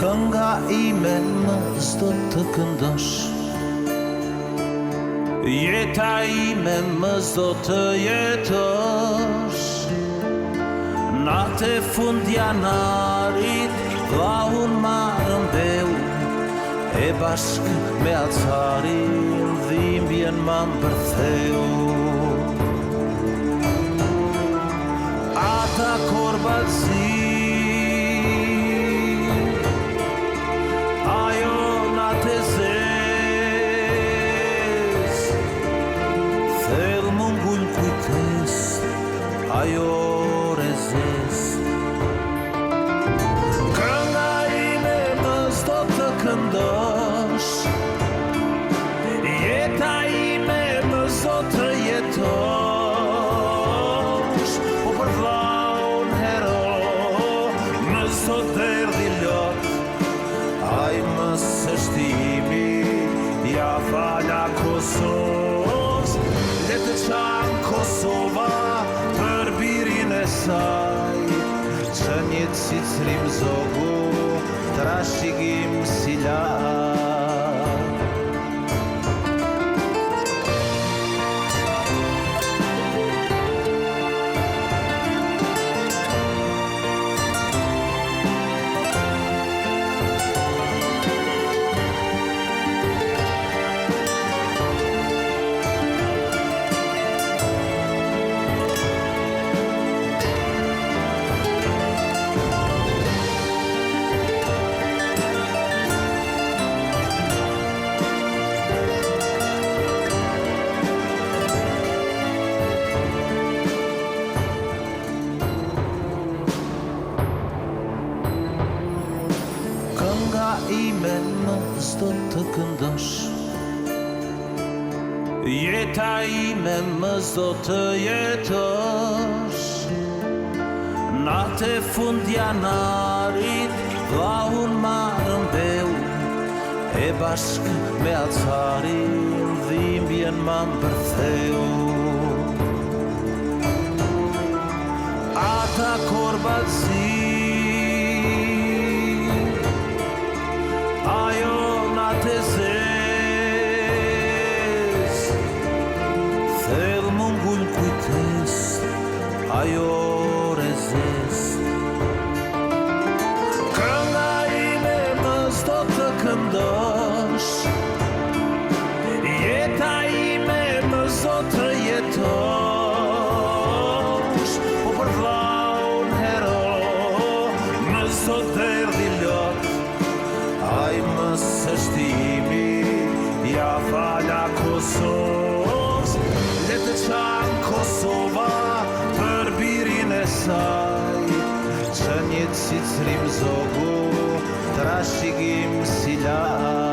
Kënga ime më s'do të këndosh, jeta ime më s'do të jetosh. Natë fund janarit, vllahun marrën beu, e bashk me alcarin dhimbjen ma mbërtheu. Ata korbazi, ajo natë zez, thellë më ngull kujtes, ajo rezes. Kënga ime më s'do të këndosh, jeta ime më s'do të jetosh. Po për vllaun hero më s'do t'erdhi lot, ai më s'është imi, ja fala Kosovës. Le të çan Kosova për birin e saj, që një cicrim zogu, trashigim si laj. Kënga ime më s'do të këndosh, jeta ime më s'do të jetosh. Natë fund janarit, vllahun marrën beu, e bashk me alcarin dhimbjen ma mbërtheu. Ata korbazi, ajo natë zez, thellë më ngull kujtes, ajo rezes. Kënga ime më s'do të këndosh, jeta ime më s'do të jetosh. Po për vllaun hero më s'do t'erdhi lot, ai më s'është imi, ja fala Kosovës. Le të çan Kosova për birin e saj, që një cicrim zogu, trashigim si laj.